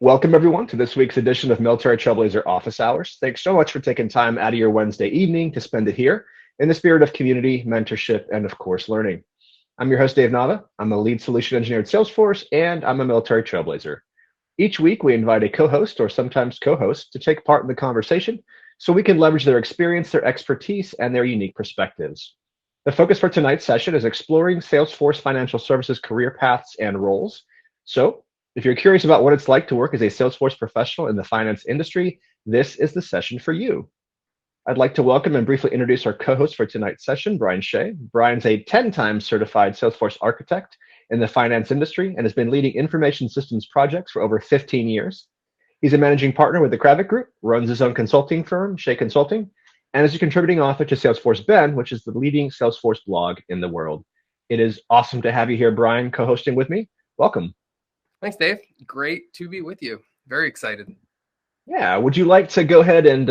Welcome, everyone, to this week's edition of Military Trailblazer Office Hours. Thanks so much for taking time out of your Wednesday evening to spend it here in the spirit of community, mentorship, and, of course, learning. I'm your host, Dave Nava. I'm a lead solution engineer at Salesforce, and I'm a military trailblazer. Each week, we invite a co-host or sometimes co-host to take part in the conversation so we can leverage their experience, their expertise, and their unique perspectives. The focus for tonight's session is exploring Salesforce financial services career paths and roles. So, if you're curious about what it's like to work as a Salesforce professional in the finance industry, this is the session for you. I'd like to welcome and briefly introduce our co-host for tonight's session, Brian Shea. Brian's a 10-time certified Salesforce architect in the finance industry and has been leading information systems projects for over 15 years. He's a managing partner with the Kravit Group, runs his own consulting firm, Shea Consulting, and is a contributing author to Salesforce Ben, which is the leading Salesforce blog in the world. It is awesome to have you here, Brian, co-hosting with me. Welcome. Thanks, Dave. Great to be with you. Very excited. Yeah. Would you like to go ahead and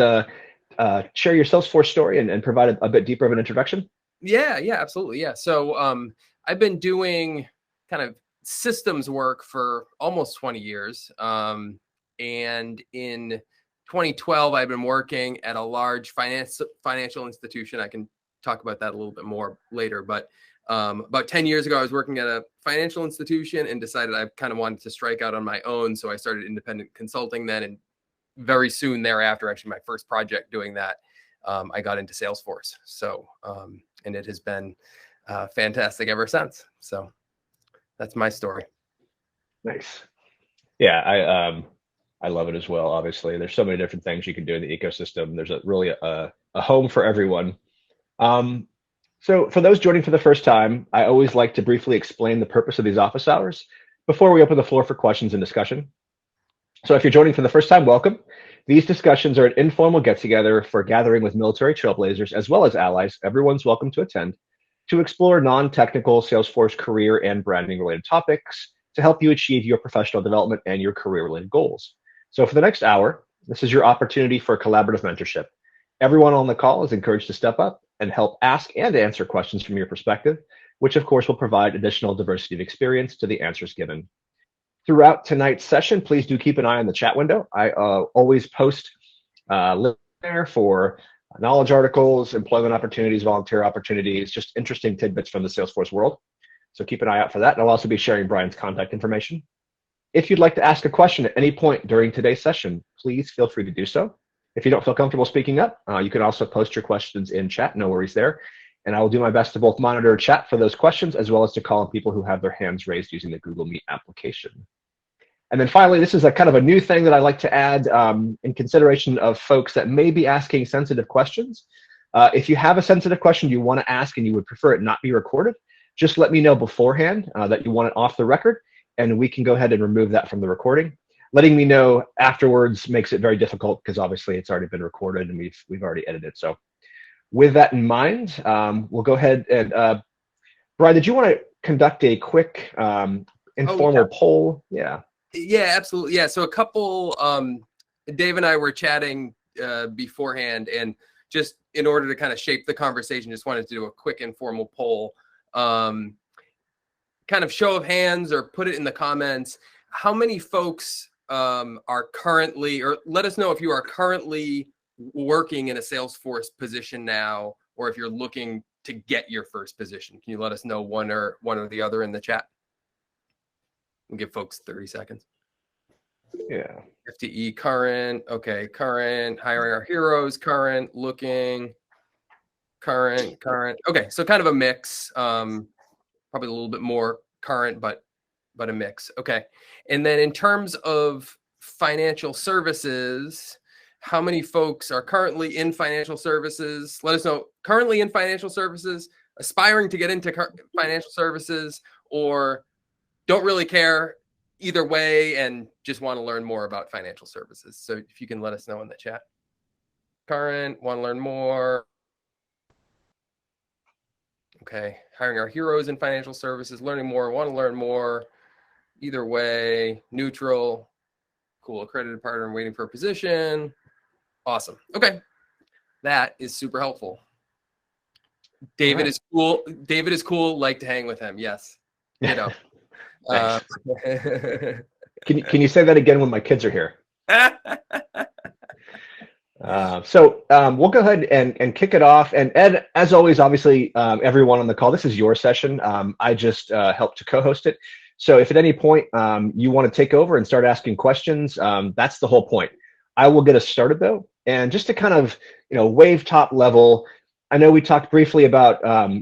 share your Salesforce story and provide a bit deeper of an introduction? Yeah, absolutely. Yeah. So I've been doing kind of systems work for almost 20 years. And in 2012, I've been working at a large financial institution. I can talk about that a little bit more later, but about 10 years ago, I was working at a financial institution and decided I kind of wanted to strike out on my own. So I started independent consulting then. And very soon thereafter, actually my first project doing that, I got into Salesforce. So, and it has been fantastic ever since. So that's my story. Nice. Yeah, I love it as well. Obviously, there's so many different things you can do in the ecosystem. There's really a home for everyone. So for those joining for the first time, I always like to briefly explain the purpose of these office hours before we open the floor for questions and discussion. So if you're joining for the first time, welcome. These discussions are an informal get-together for gathering with military trailblazers as well as allies. Everyone's welcome to attend to explore non-technical Salesforce career and branding related topics to help you achieve your professional development and your career-related goals. So for the next hour, this is your opportunity for collaborative mentorship. Everyone on the call is encouraged to step up and help ask and answer questions from your perspective, which of course will provide additional diversity of experience to the answers given. Throughout tonight's session, please do keep an eye on the chat window. I always post links there for knowledge articles, employment opportunities, volunteer opportunities, just interesting tidbits from the Salesforce world. So keep an eye out for that. And I'll also be sharing Brian's contact information. If you'd like to ask a question at any point during today's session, please feel free to do so. If you don't feel comfortable speaking up, you can also post your questions in chat. No worries there. And I will do my best to both monitor chat for those questions as well as to call on people who have their hands raised using the Google Meet application. And then finally, this is a kind of a new thing that I like to add in consideration of folks that may be asking sensitive questions. If you have a sensitive question you want to ask and you would prefer it not be recorded, just let me know beforehand that you want it off the record, and we can go ahead and remove that from the recording. Letting me know afterwards makes it very difficult because obviously it's already been recorded and we've already edited it. So with that in mind, we'll go ahead and Brian, did you want to conduct a quick informal poll? Yeah. Yeah, absolutely. Yeah. So a couple, Dave and I were chatting beforehand, and just in order to kind of shape the conversation, just wanted to do a quick informal poll, kind of show of hands or put it in the comments. How many folks are currently, or let us know if you are currently working in a Salesforce position now, or if you're looking to get your first position. Can you let us know one or the other in the chat? We'll give folks 30 seconds. Yeah. FTE current. Okay. Current. Hiring our heroes. Current. Looking. Current. Okay. So kind of a mix. Probably a little bit more current, but a mix. Okay. And then in terms of financial services, how many folks are currently in financial services? Let us know. Currently in financial services, aspiring to get into financial services, or don't really care either way and just want to learn more about financial services. So if you can let us know in the chat. Current, want to learn more. Okay. Hiring our heroes in financial services, learning more, want to learn more. Either way, neutral. Cool. Accredited partner and waiting for a position. Awesome. Okay. That is super helpful. David is cool. David is cool. Like to hang with him. Yes. You know. Can you say that again when my kids are here? So we'll go ahead and kick it off. And Ed, as always, obviously, everyone on the call, this is your session. I just helped to co-host it. So if at any point you want to take over and start asking questions, that's the whole point. I will get us started though. And just to kind of, wave top level, I know we talked briefly about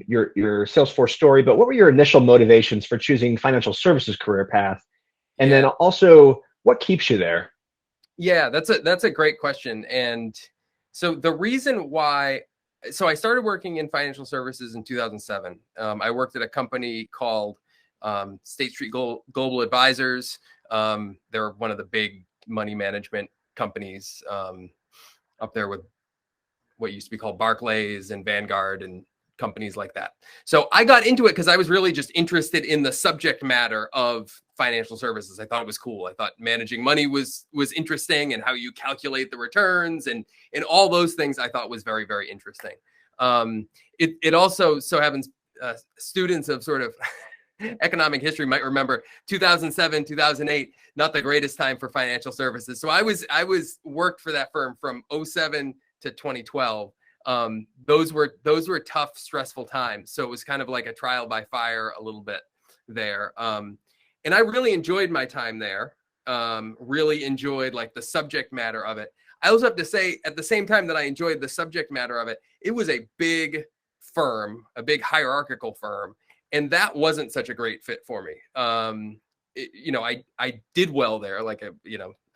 your Salesforce story, but what were your initial motivations for choosing financial services career path? And then also, what keeps you there? Yeah, that's a great question. And so the reason why, so I started working in financial services in 2007. I worked at a company called State Street Global Advisors. They're one of the big money management companies up there with what used to be called Barclays and Vanguard and companies like that. So I got into it because I was really just interested in the subject matter of financial services. I thought it was cool. I thought managing money was interesting, and how you calculate the returns and all those things I thought was very, very interesting. It also so happens students of sort of economic history might remember 2007, 2008, not the greatest time for financial services. So I was worked for that firm from 2007 to 2012. Those were tough, stressful times. So it was kind of like a trial by fire a little bit there. And I really enjoyed my time there. Really enjoyed like the subject matter of it. I also have to say, at the same time that I enjoyed the subject matter of it, it was a big firm, a big hierarchical firm. And that wasn't such a great fit for me. I did well there. Like,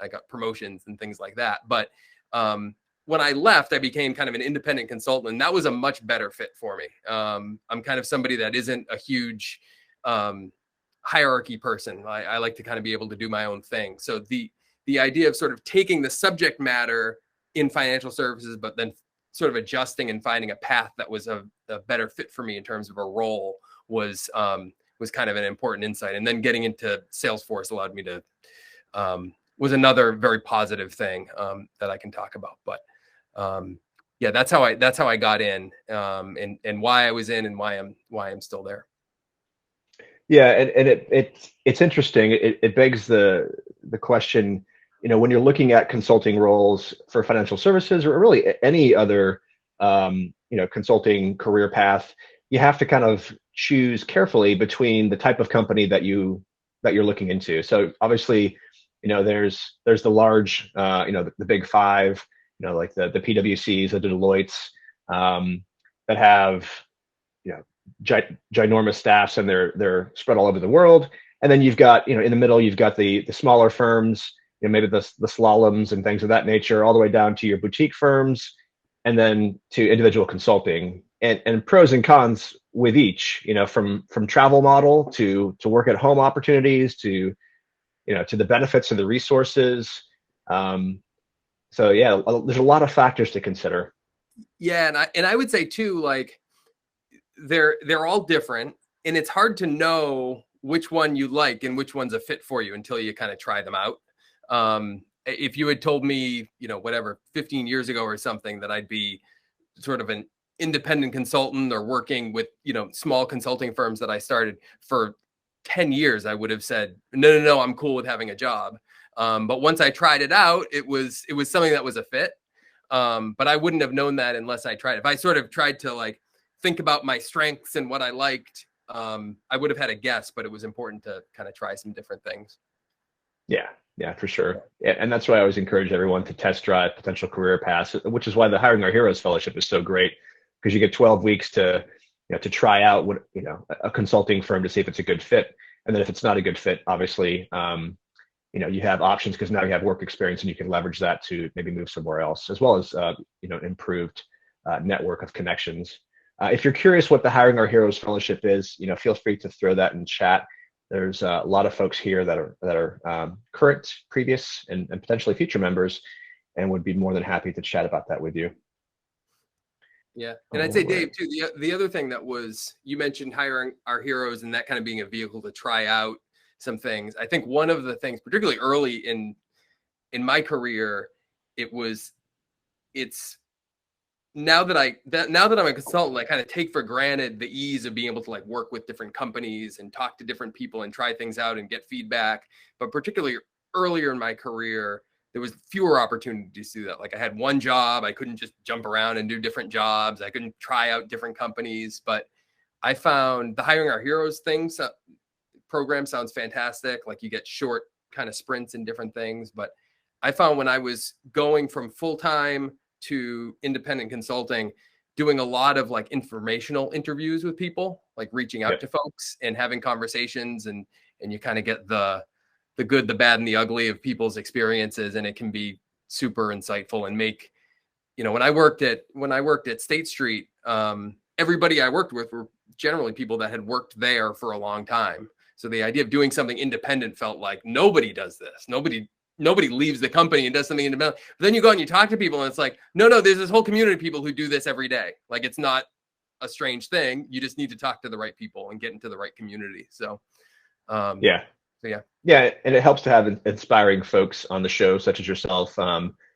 I got promotions and things like that. But when I left, I became kind of an independent consultant, and that was a much better fit for me. I'm kind of somebody that isn't a huge hierarchy person. I like to kind of be able to do my own thing. So the idea of sort of taking the subject matter in financial services, but then sort of adjusting and finding a path that was a better fit for me in terms of a role was kind of an important insight. And then getting into Salesforce allowed me to was another very positive thing that I can talk about. But yeah, that's how I got in, and why I was in, and why I'm still there. Yeah, and it's interesting. It begs the question, when you're looking at consulting roles for financial services or really any other consulting career path, you have to kind of choose carefully between the type of company that you're looking into. So obviously, there's the large, the big five, like the PwCs, the Deloittes, that have, ginormous staffs, and they're spread all over the world. And then you've got, in the middle, you've got the smaller firms, maybe the slaloms and things of that nature, all the way down to your boutique firms, and then to individual consulting, and pros and cons with each, from travel model to work at home opportunities to the benefits of the resources. So yeah, there's a lot of factors to consider. Yeah, and I would say too, like they're all different, and it's hard to know which one you like and which one's a fit for you until you kind of try them out. If you had told me, 15 years ago or something, that I'd be sort of an independent consultant or working with, small consulting firms that I started for 10 years, I would have said, no, I'm cool with having a job. But once I tried it out, it was something that was a fit. But I wouldn't have known that unless I tried. If I sort of tried to like think about my strengths and what I liked, I would have had a guess, but it was important to kind of try some different things. Yeah, for sure. Yeah, and that's why I always encourage everyone to test drive potential career paths, which is why the Hiring Our Heroes Fellowship is so great, because you get 12 weeks to try out what a consulting firm to see if it's a good fit. And then if it's not a good fit, obviously, you have options, because now you have work experience and you can leverage that to maybe move somewhere else, as well as improved network of connections. If you're curious what the Hiring Our Heroes Fellowship is, feel free to throw that in chat. There's a lot of folks here that are current, previous, and potentially future members, and would be more than happy to chat about that with you. Yeah, and I'd say, Dave, too, the other thing that was, you mentioned Hiring Our Heroes and that kind of being a vehicle to try out some things. I think one of the things, particularly early in my career, it's now that I'm a consultant, I kind of take for granted the ease of being able to work with different companies and talk to different people and try things out and get feedback. But particularly earlier in my career, there was fewer opportunities to do that. Like I had one job, I couldn't just jump around and do different jobs. I couldn't try out different companies, but I found the Hiring Our Heroes program sounds fantastic. Like you get short kind of sprints in different things. But I found when I was going from full-time to independent consulting, doing a lot of like informational interviews with people, like reaching out to folks and having conversations, and you kind of get the good, the bad, and the ugly of people's experiences, and it can be super insightful and make, when I worked at State Street, everybody I worked with were generally people that had worked there for a long time. So the idea of doing something independent felt like nobody does this. Nobody leaves the company and does something independent. But then you go and you talk to people and it's like, no, there's this whole community of people who do this every day. Like it's not a strange thing. You just need to talk to the right people and get into the right community. So, Yeah. And it helps to have inspiring folks on the show, such as yourself,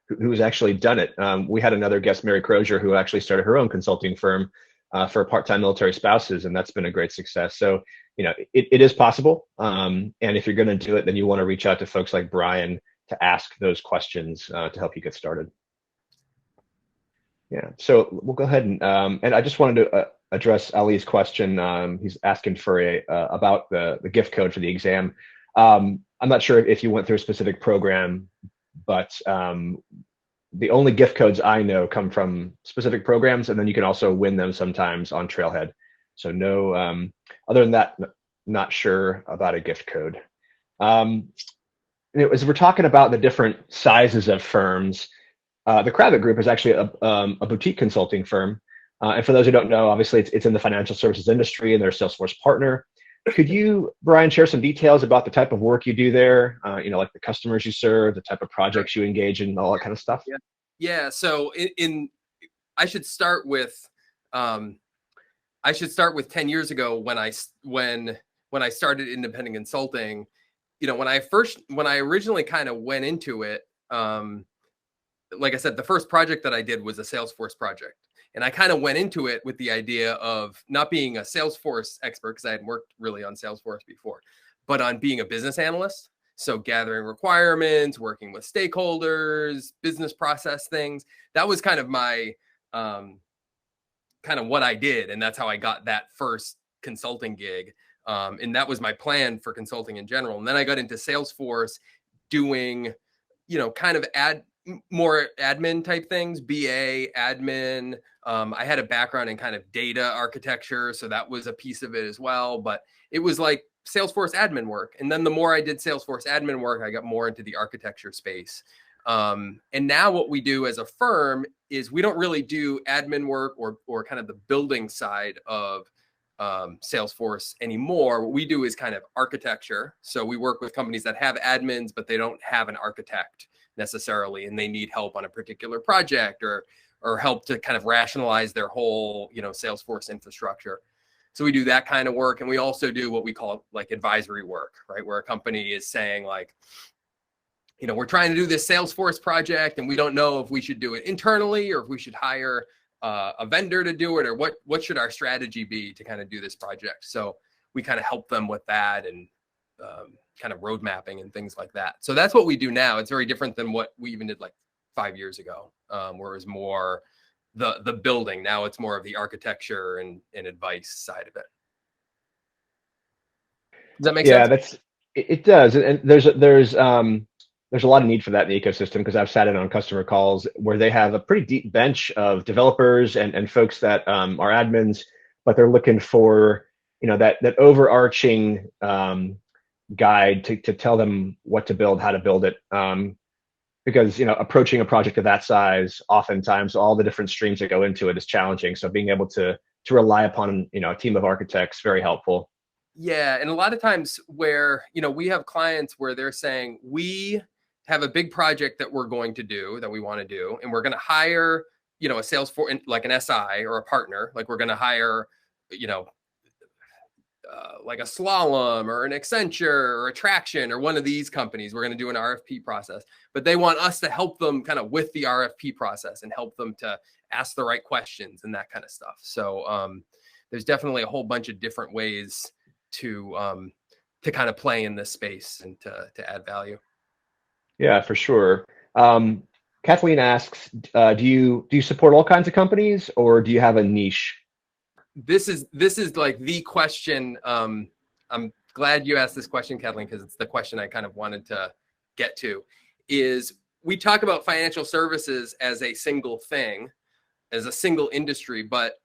who's actually done it. We had another guest, Mary Crozier, who actually started her own consulting firm for part-time military spouses, and that's been a great success. So, it is possible. And if you're going to do it, then you want to reach out to folks like Brian to ask those questions to help you get started. Yeah. So we'll go ahead and I just wanted to address Ali's question. He's asking for about the gift code for the exam. I'm not sure if you went through a specific program, but the only gift codes I know come from specific programs, and then you can also win them sometimes on Trailhead. So no, other than that, not sure about a gift code. As we're talking about the different sizes of firms, the Kravit Group is actually a boutique consulting firm. And for those who don't know, obviously it's in the financial services industry, and they're a Salesforce partner. Could you, Brian, share some details about the type of work you do there? Like the customers you serve, the type of projects you engage in, all that kind of stuff? Yeah. So I should start with 10 years ago when I started independent consulting. When I originally kind of went into it, like I said, the first project that I did was a Salesforce project. And I kind of went into it with the idea of not being a Salesforce expert, because I hadn't worked really on Salesforce before, but on being a business analyst. So gathering requirements, working with stakeholders, business process things. That was kind of my, kind of what I did. And that's how I got that first consulting gig. And that was my plan for consulting in general. And then I got into Salesforce doing, kind of more admin type things, BA, admin. I had a background in kind of data architecture, so that was a piece of it as well. But it was like Salesforce admin work. And then the more I did Salesforce admin work, I got more into the architecture space. And now what we do as a firm is we don't really do admin work or kind of the building side of Salesforce anymore. What we do is kind of architecture. So we work with companies that have admins, but they don't have an architect necessarily, and they need help on a particular project or help to kind of rationalize their whole, Salesforce infrastructure. So we do that kind of work. And we also do what we call like advisory work, right? Where a company is saying like, we're trying to do this Salesforce project and we don't know if we should do it internally or if we should hire a vendor to do it, or what should our strategy be to kind of do this project. So we kind of help them with that, and kind of road mapping and things like that. So that's what we do now. It's very different than what we even did like 5 years ago, where it was more the building. Now it's more of the architecture and advice side of it. Does that make sense? It does. And there's a lot of need for that in the ecosystem, because I've sat in on customer calls where they have a pretty deep bench of developers and folks that are admins, but they're looking for, that overarching guide to tell them what to build, how to build it. Because, approaching a project of that size, oftentimes all the different streams that go into it is challenging. So being able to rely upon, a team of architects, very helpful. Yeah. And a lot of times where, we have clients where they're saying, we have a big project that we're going to do, that we want to do, and we're going to hire, a Salesforce, like an SI or a partner. Like we're going to hire, like a Slalom or an Accenture or a Traction or one of these companies. We're going to do an RFP process, but they want us to help them kind of with the RFP process and help them to ask the right questions and that kind of stuff. So there's definitely a whole bunch of different ways to kind of play in this space and to add value. Yeah, for sure. Um, Kathleen asks, do you support all kinds of companies, or do you have a niche? This is like the question. I'm glad you asked this question, Kathleen, because it's the question I kind of wanted to get to. Is we talk about financial services as a single thing, as a single industry, but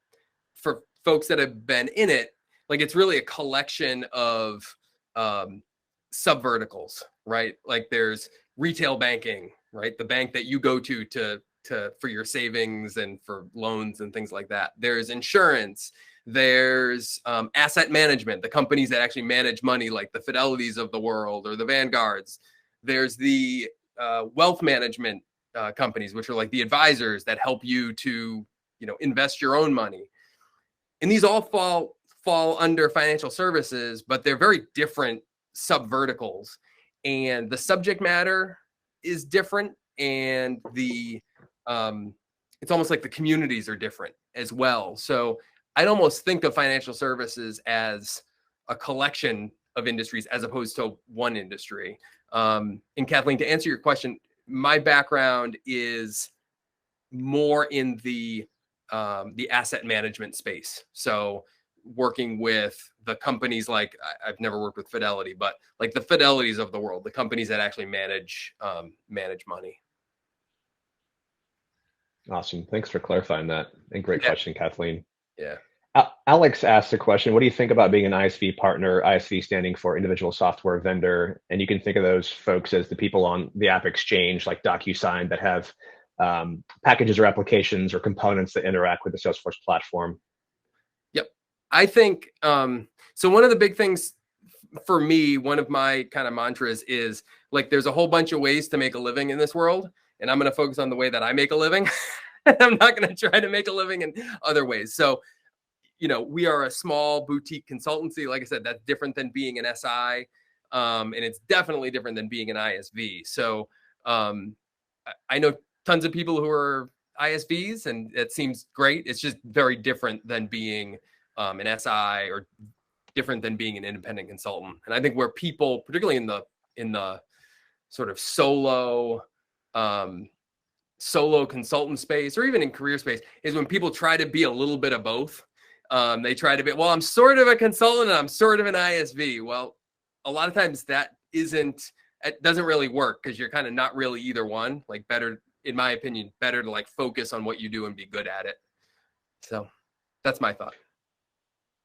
for folks that have been in it, like it's really a collection of um, sub verticals, right? Like there's retail banking, right? The bank that you go to for your savings and for loans and things like that. There's insurance. There's asset management, the companies that actually manage money, like the Fidelities of the world or the Vanguards. There's the wealth management companies, which are like the advisors that help you to invest your own money. And these all fall under financial services, but they're very different sub verticals, and the subject matter is different, and the it's almost like the communities are different as well. So I'd almost think of financial services as a collection of industries as opposed to one industry. And Kathleen, to answer your question, my background is more in the asset management space. So working with the companies like I've never worked with Fidelity, but like the Fidelities of the world, the companies that actually manage money. Awesome. Thanks for clarifying that. And great Yeah, question, Kathleen. yeah. Alex asked a question. What do you think about being an ISV partner? ISV standing for individual software vendor. And you can think of those folks as the people on the app exchange, like DocuSign, that have packages or applications or components that interact with the Salesforce platform. Yep. I think so. One of the big things for me, one of my kind of mantras is like there's a whole bunch of ways to make a living in this world, and I'm going to focus on the way that I make a living. I'm not going to try to make a living in other ways. So, we are a small boutique consultancy. Like I said, that's different than being an SI. And it's definitely different than being an ISV. So I know tons of people who are ISVs, and it seems great. It's just very different than being an SI, or different than being an independent consultant. And I think where people, particularly in the sort of um, solo consultant space, or even in career space, is when people try to be a little bit of both. They try to be, well, I'm sort of a consultant and I'm sort of an ISV. Well, a lot of times it doesn't really work, because you're kind of not really either one. Like better, in my opinion, better to like focus on what you do and be good at it. So that's my thought.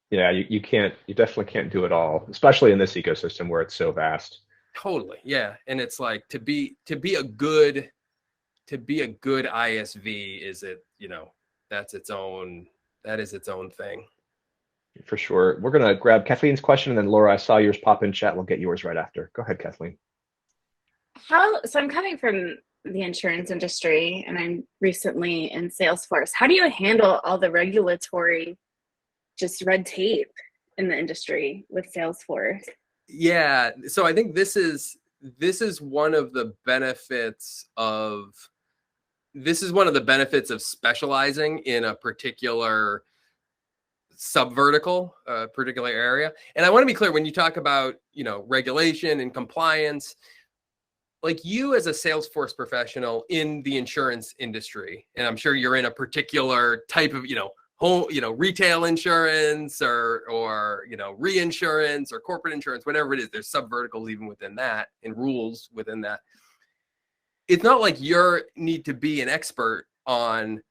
Yeah, you definitely can't do it all, especially in this ecosystem where it's so vast. Totally. Yeah. And it's like to be a good ISV that is its own thing. For sure. We're going to grab Kathleen's question, and then Laura, I saw yours pop in chat. We'll get yours right after. Go ahead, Kathleen. So I'm coming from the insurance industry and I'm recently in Salesforce. How do you handle all the regulatory just red tape in the industry with Salesforce? Yeah. So I think this is one of the benefits of specializing in a particular subvertical, particular area. And I want to be clear, when you talk about, regulation and compliance, like you as a Salesforce professional in the insurance industry, and I'm sure you're in a particular type of, whole, retail insurance or reinsurance or corporate insurance, whatever it is, there's subverticals even within that and rules within that. It's not like you need to be an expert on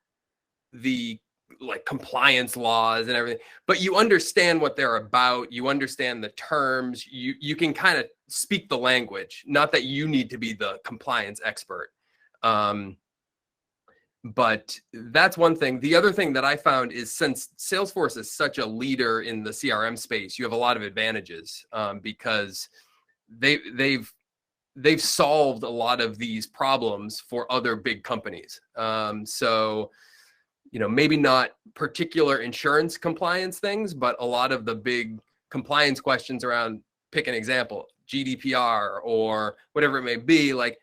the like compliance laws and everything, but you understand what they're about. You understand the terms. You can kind of speak the language. Not that you need to be the compliance expert. But that's one thing. The other thing that I found is, since Salesforce is such a leader in the CRM space, you have a lot of advantages because they've solved a lot of these problems for other big companies. So maybe not particular insurance compliance things, but a lot of the big compliance questions around, pick an example, GDPR or whatever it may be, like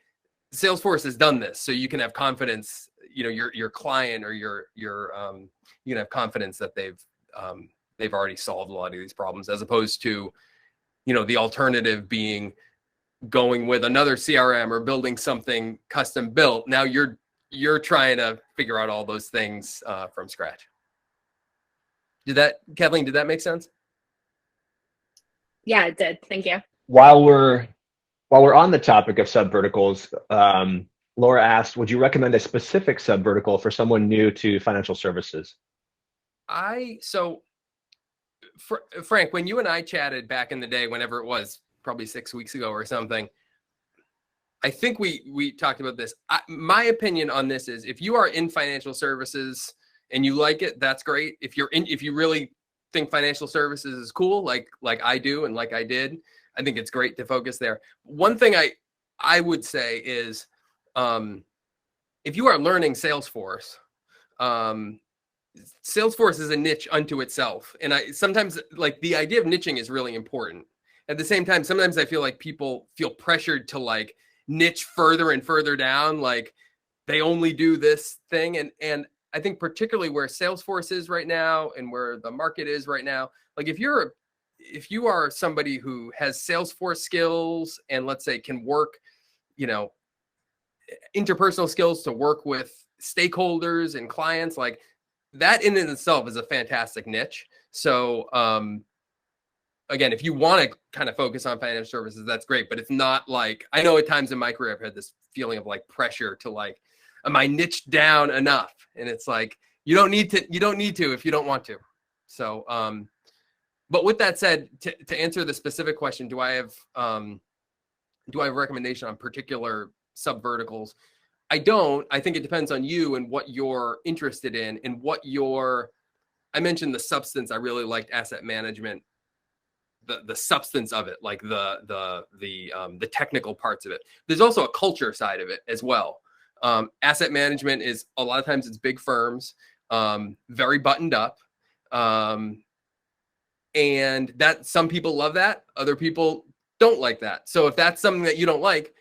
Salesforce has done this. So you can have confidence, your client or you can have confidence that they've already solved a lot of these problems, as opposed to, the alternative being going with another CRM or building something custom built. Now you're trying to figure out all those things from scratch. Kathleen, did that make sense? Yeah, it did. Thank you. While we're on the topic of subverticals, Laura asked, would you recommend a specific subvertical for someone new to financial services? Frank, when you and I chatted back in the day, whenever it was, probably 6 weeks ago or something, I think we talked about this. My opinion on this is, if you are in financial services and you like it, that's great. If you really think financial services is cool, like I do and like I did, I think it's great to focus there. One thing I would say is, if you are learning Salesforce, Salesforce is a niche unto itself. And sometimes, like, the idea of niching is really important. At the same time, sometimes I feel like people feel pressured to like niche further and further down, like they only do this thing. And I think particularly where Salesforce is right now and where the market is right now, like if you are somebody who has Salesforce skills and, let's say, can work, interpersonal skills to work with stakeholders and clients, like that in and itself is a fantastic niche. So, again, if you want to kind of focus on financial services, that's great. But it's not like, I know at times in my career, I've had this feeling of like pressure to like, am I niched down enough? And it's like, you don't need to if you don't want to. So, but with that said, to answer the specific question, do I have a recommendation on particular subverticals? I don't. I think it depends on you and what you're interested in and I mentioned the substance. I really liked asset management, the substance of it, like the technical parts of it. There's also a culture side of it as well. Asset management is, a lot of times it's big firms, very buttoned up. And that some people love that, other people don't like that. So if that's something that you don't like,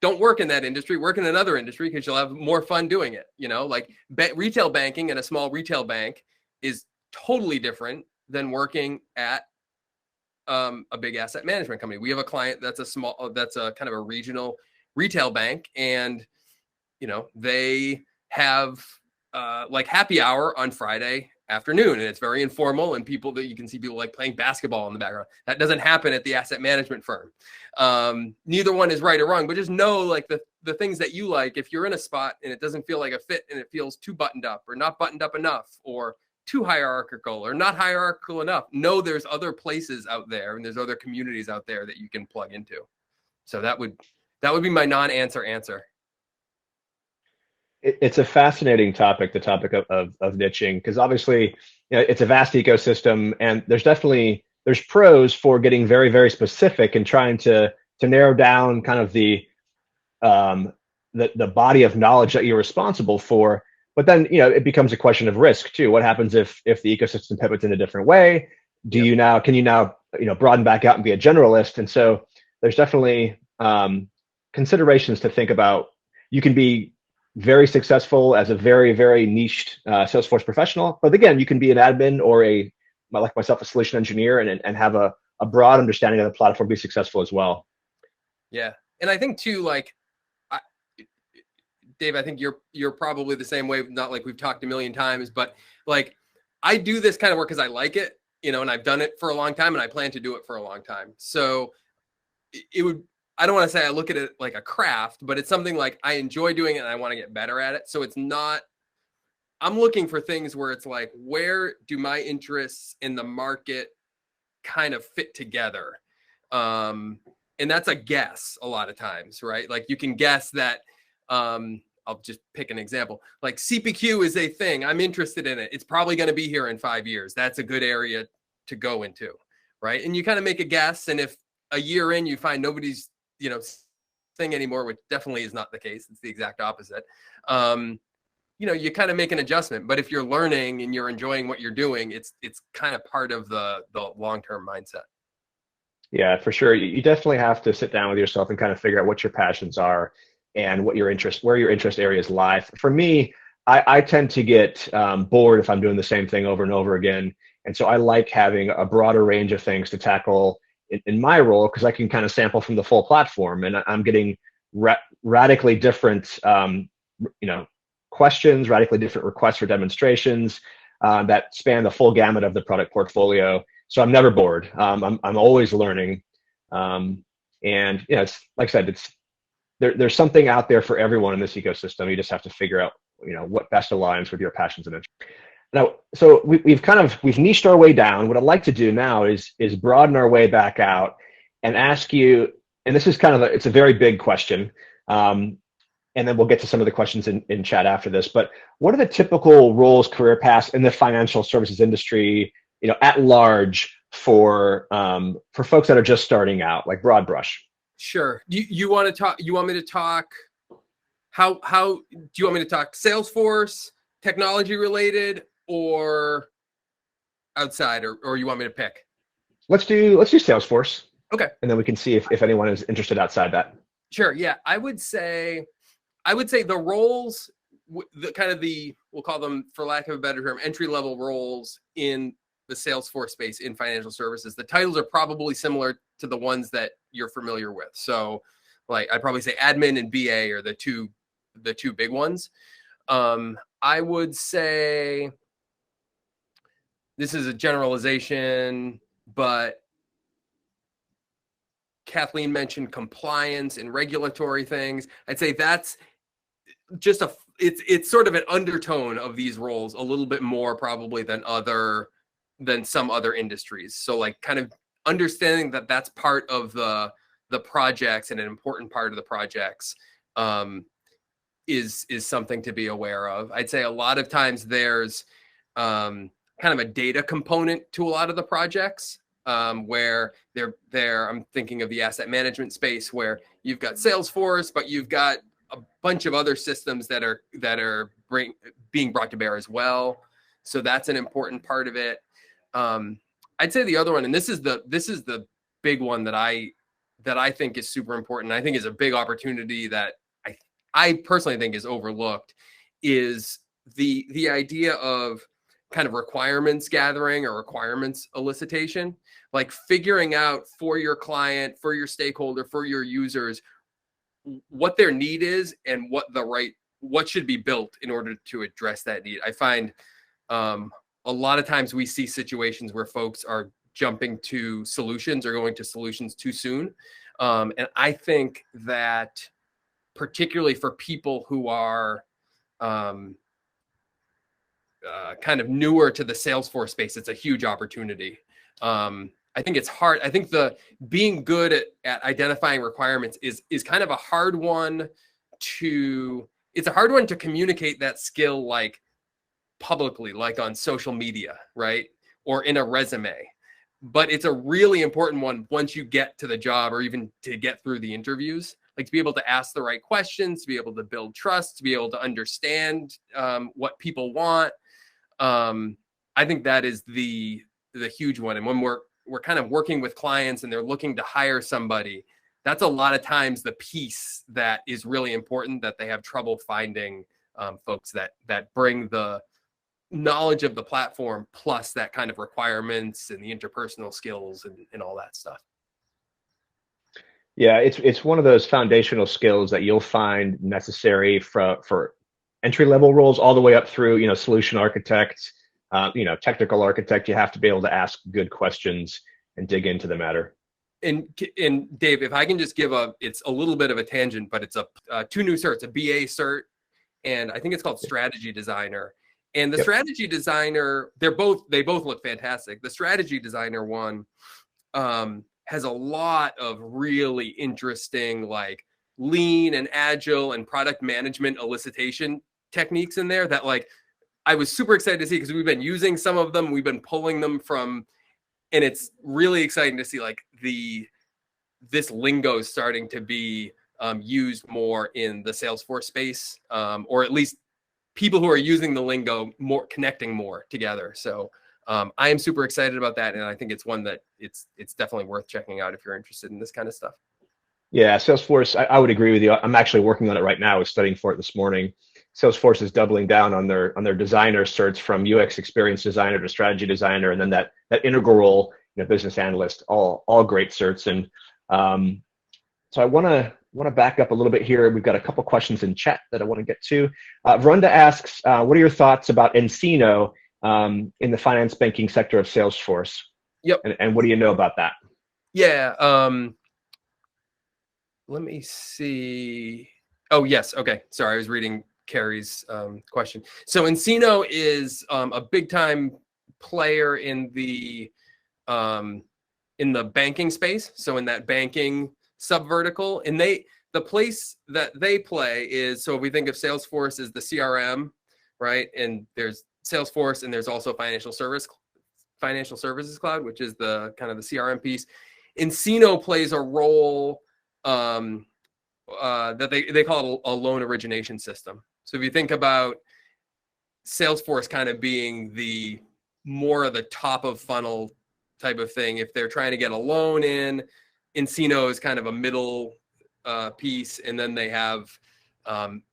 don't work in that industry, work in another industry, because you'll have more fun doing it. Like retail banking in a small retail bank is totally different than working at a big asset management company. We have a client that's a kind of a regional retail bank, and they have like happy hour on Friday afternoon, and it's very informal, and you can see people like playing basketball in the background. That doesn't happen at the asset management firm. Neither one is right or wrong, but just know, like, the things that you like. If you're in a spot and it doesn't feel like a fit, and it feels too buttoned up or not buttoned up enough or too hierarchical or not hierarchical enough, know there's other places out there and there's other communities out there that you can plug into. So that would be my non-answer answer. It's a fascinating topic, the topic of niching, because obviously, it's a vast ecosystem, and there's pros for getting very, very specific and trying to narrow down kind of the body of knowledge that you're responsible for. But then, it becomes a question of risk too. What happens if the ecosystem pivots in a different way? Can you now broaden back out and be a generalist? And so there's definitely considerations to think about. You can be very successful as a very, very niched Salesforce professional, but again, you can be an admin or like myself, a solution engineer, and have a broad understanding of the platform, be successful as well. Yeah, and I think too, like, Dave, I think you're probably the same way. Not like we've talked a million times, but like, I do this kind of work because I like it, and I've done it for a long time, and I plan to do it for a long time. So I don't want to say I look at it like a craft, but it's something like I enjoy doing it and I want to get better at it. So I'm looking for things where it's like, where do my interests in the market kind of fit together? And that's a guess a lot of times, right? Like, you can guess that, I'll just pick an example. Like, CPQ is a thing. I'm interested in it. It's probably going to be here in 5 years. That's a good area to go into, right? And you kind of make a guess. And if a year in you find nobody's thing anymore, which definitely is not the case, it's the exact opposite, you kind of make an adjustment. But if you're learning and you're enjoying what you're doing, it's kind of part of the long-term mindset. Yeah, for sure. You definitely have to sit down with yourself and kind of figure out what your passions are and where your interest areas lie. For me, I tend to get bored if I'm doing the same thing over and over again. And so I like having a broader range of things to tackle in my role, because I can kind of sample from the full platform, and I'm getting radically different, questions, radically different requests for demonstrations that span the full gamut of the product portfolio. So I'm never bored. I'm always learning, and it's like I said, there's something out there for everyone in this ecosystem. You just have to figure out what best aligns with your passions and interests. Now, so we've niched our way down. What I'd like to do now is broaden our way back out and ask you, and this is it's a very big question, and then we'll get to some of the questions in chat after this, but what are the typical roles, career paths in the financial services industry, at large for folks that are just starting out, like broad brush? Sure. You want to talk, you want me to talk, how do you want me to talk Salesforce, technology related, or outside, or you want me to pick? Let's do Salesforce. Okay. And then we can see if anyone is interested outside that. Sure. Yeah. I would say the roles, we'll call them, for lack of a better term, entry-level roles in the Salesforce space in financial services. The titles are probably similar to the ones that you're familiar with. So like I'd probably say admin and BA are the two big ones. I would say, this is a generalization, but Kathleen mentioned compliance and regulatory things. I'd say that's just it's sort of an undertone of these roles a little bit more probably than some other industries. So like kind of understanding that that's part of the projects and an important part of the projects is something to be aware of. I'd say a lot of times there's kind of a data component to a lot of the projects where I'm thinking of the asset management space where you've got Salesforce, but you've got a bunch of other systems that are being brought to bear as well. So that's an important part of it. I'd say the other one, and this is the big one that I think is super important. I think is a big opportunity that I personally think is overlooked, is the idea of kind of requirements gathering or requirements elicitation, like figuring out for your client, for your stakeholder, for your users, what their need is and what should be built in order to address that need. I find a lot of times we see situations where folks are jumping to solutions or going to solutions too soon. And I think that particularly for people who are kind of newer to the Salesforce space, it's a huge opportunity. I think it's hard. I think the being good at identifying requirements is kind of a hard one it's a hard one to communicate that skill like publicly, like on social media, right? Or in a resume. But it's a really important one once you get to the job or even to get through the interviews, like to be able to ask the right questions, to be able to build trust, to be able to understand what people want. I think that is the huge one. And when we're kind of working with clients and they're looking to hire somebody, that's a lot of times the piece that is really important that they have trouble finding folks that bring the knowledge of the platform plus that kind of requirements and the interpersonal skills and all that stuff. Yeah, it's one of those foundational skills that you'll find necessary for entry-level roles all the way up through, solution architect, technical architect. You have to be able to ask good questions and dig into the matter. And Dave, if I can just it's a little bit of a tangent, but it's two new certs, a BA cert, and I think it's called strategy designer. And the strategy designer, they both look fantastic. The strategy designer one has a lot of really interesting, like lean and agile and product management elicitation techniques in there that I was super excited to see because we've been using some of them. We've been pulling them from, and it's really exciting to see this lingo is starting to be used more in the Salesforce space, or at least people who are using the lingo more, connecting more together. So I am super excited about that. And I think it's one that it's definitely worth checking out if you're interested in this kind of stuff. Yeah, Salesforce, I would agree with you. I'm actually working on it right now. I was studying for it this morning. Salesforce is doubling down on their designer certs, from UX experience designer to strategy designer, and then that integral role, business analyst, all great certs. And so I want to back up a little bit here. We've got a couple questions in chat that I want to get to. Rhonda asks, what are your thoughts about nCino in the finance banking sector of Salesforce? Yep. And what do you know about that? Yeah. Let me see. Oh, yes. Okay. Sorry, I was reading Carrie's question. So nCino is a big time player in the banking space. So in that banking subvertical, and the place that they play is, so if we think of Salesforce as the CRM, right? And there's Salesforce, and there's also financial services cloud, which is the kind of the CRM piece. nCino plays a role that they call it a loan origination system. So if you think about Salesforce kind of being the more of the top of funnel type of thing, if they're trying to get a loan in, nCino is kind of a middle piece, and then they have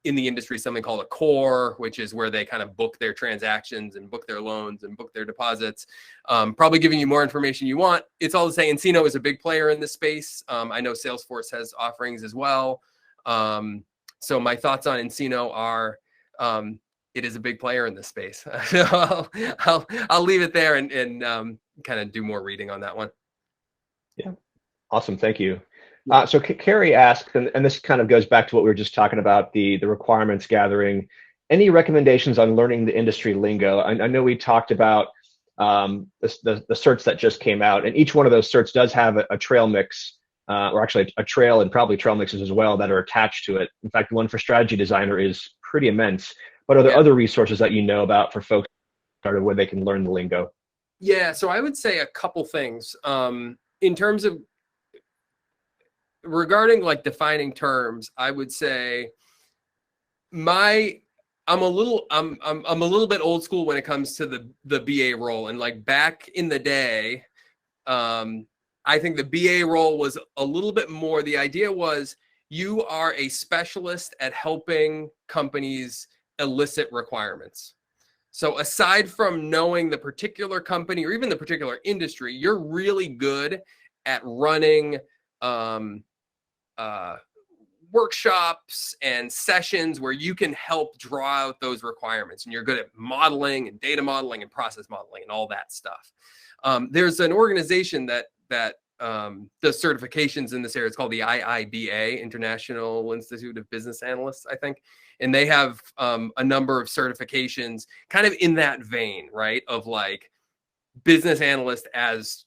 in the industry something called a core, which is where they kind of book their transactions and book their loans and book their deposits. Probably giving you more information you want. It's all to say nCino is a big player in this space. I know Salesforce has offerings as well. So my thoughts on nCino are it is a big player in this space. I'll leave it there and kind of do more reading on that one. Yeah, awesome. Thank you. So Carrie asked, and this kind of goes back to what we were just talking about, the requirements gathering. Any recommendations on learning the industry lingo? I know we talked about the certs that just came out, and each one of those certs does have a trail mix, or actually a trail and probably trail mixes as well that are attached to it. In fact, the one for strategy designer is pretty immense. But are there other resources that you know about for folks where they can learn the lingo? Yeah, so I would say a couple things in terms of regarding like defining terms. I would say I'm a little bit old school when it comes to the BA role, and like back in the day, I think the BA role was a little bit more. The idea was you are a specialist at helping companies elicit requirements. So aside from knowing the particular company or even the particular industry, you're really good at running workshops and sessions where you can help draw out those requirements. And you're good at modeling and data modeling and process modeling and all that stuff. There's an organization that does certifications in this area. It's called the IIBA, International Institute of Business Analysts, I think. And they have a number of certifications kind of in that vein, right? Of like business analyst as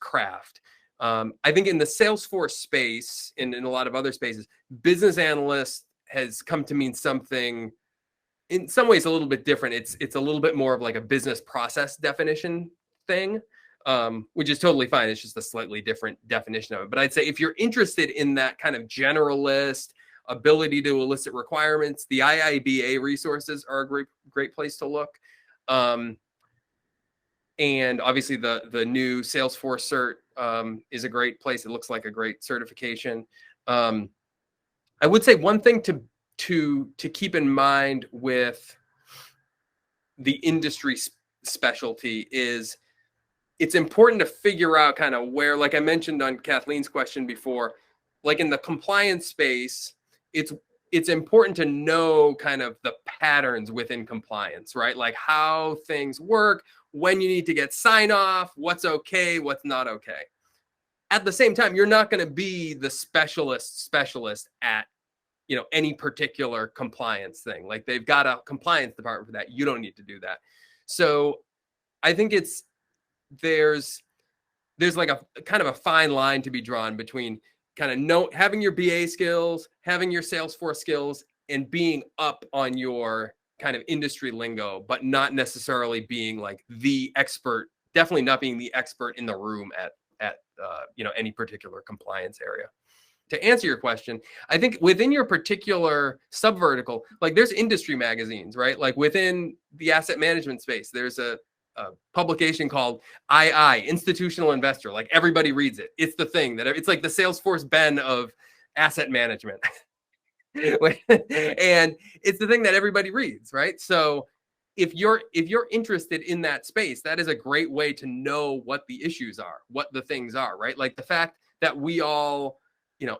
craft. I think in the Salesforce space and in a lot of other spaces, business analyst has come to mean something in some ways a little bit different. It's a little bit more of like a business process definition thing, which is totally fine. It's just a slightly different definition of it. But I'd say if you're interested in that kind of generalist ability to elicit requirements, the IIBA resources are a great place to look. And obviously the new Salesforce cert is a great place. It looks like a great certification. I would say one thing to keep in mind with the industry specialty is it's important to figure out kind of where, like I mentioned on Kathleen's question before, like in the compliance space, it's important to know kind of the patterns within compliance, right? Like how things work, when you need to get sign off, what's okay, what's not okay. At the same time, you're not going to be the specialist at, any particular compliance thing. Like they've got a compliance department for that. You don't need to do that. So I think there's like a kind of a fine line to be drawn between kind of having your BA skills, having your Salesforce skills, and being up on your kind of industry lingo, but not necessarily being like the expert, definitely not being the expert in the room at any particular compliance area. To answer your question, I think within your particular subvertical, like there's industry magazines, right? Like within the asset management space, there's a publication called II, Institutional Investor. Like everybody reads it. It's the thing that it's like the Salesforce Ben of asset management. And it's the thing that everybody reads, right? So if you're interested in that space, that is a great way to know what the issues are, what the things are, right? Like the fact that we all,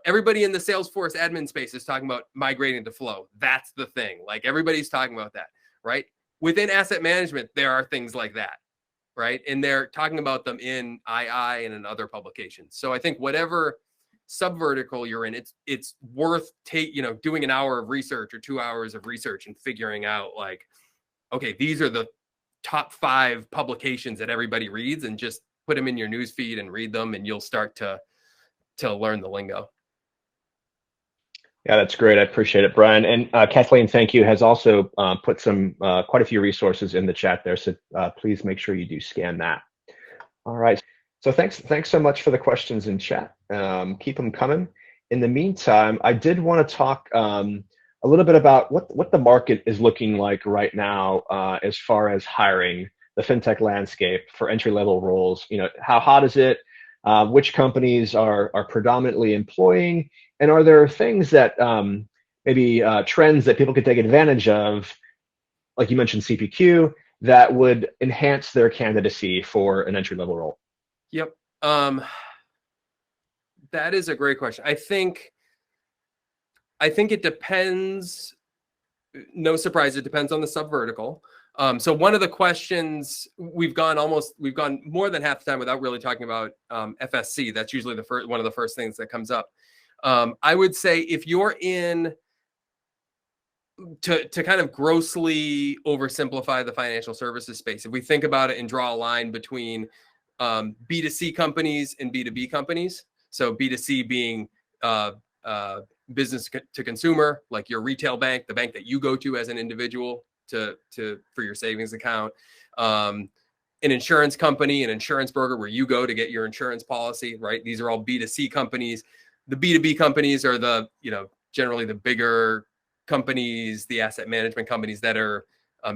everybody in the Salesforce admin space is talking about migrating to Flow. That's the thing. Like everybody's talking about that, right? Within asset management, there are things like that, right? And they're talking about them in II and in other publications. So I think whatever subvertical you're in, it's worth doing an hour of research or 2 hours of research and figuring out like, okay, these are the top 5 publications that everybody reads, and just put them in your news feed and read them, and you'll start to learn the lingo. Yeah, that's great. I appreciate it, Brian. And Kathleen, thank you, has also put some quite a few resources in the chat there. So please make sure you do scan that. All right. So thanks so much for the questions in chat. Keep them coming. In the meantime, I did want to talk a little bit about what the market is looking like right now as far as hiring, the fintech landscape for entry-level roles. How hot is it? Which companies are predominantly employing? And are there things that maybe trends that people could take advantage of, like you mentioned CPQ, that would enhance their candidacy for an entry-level role? Yep. That is a great question. I think it depends. No surprise, it depends on the subvertical. So one of the questions, we've gone more than half the time without really talking about FSC. That's usually one of the first things that comes up. I would say if you're in, to kind of grossly oversimplify the financial services space, if we think about it and draw a line between B2C companies and B2B companies, so B2C being business to consumer, like your retail bank, the bank that you go to as an individual for your savings account, an insurance company, an insurance broker where you go to get your insurance policy, right? These are all B2C companies. The B2B companies are generally the bigger companies, the asset management companies that are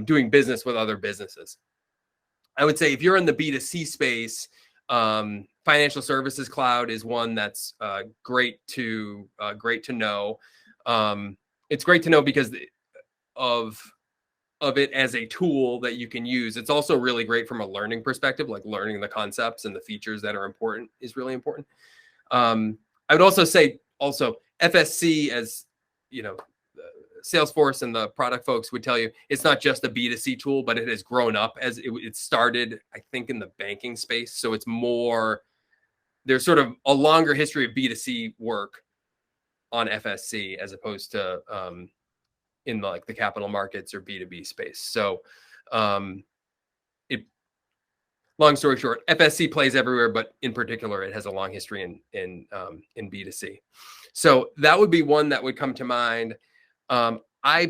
doing business with other businesses. I would say if you're in the B2C space, financial services cloud is one that's great to know. It's great to know because of it as a tool that you can use. It's also really great from a learning perspective, like learning the concepts and the features that are important is really important. I would also say FSC, as Salesforce and the product folks would tell you, it's not just a B2C tool, but it has grown up as it started, I think, in the banking space. So it's more, there's sort of a longer history of B2C work on FSC as opposed to in the capital markets or B2B space. So long story short, FSC plays everywhere, but in particular, it has a long history in B2C. So that would be one that would come to mind. I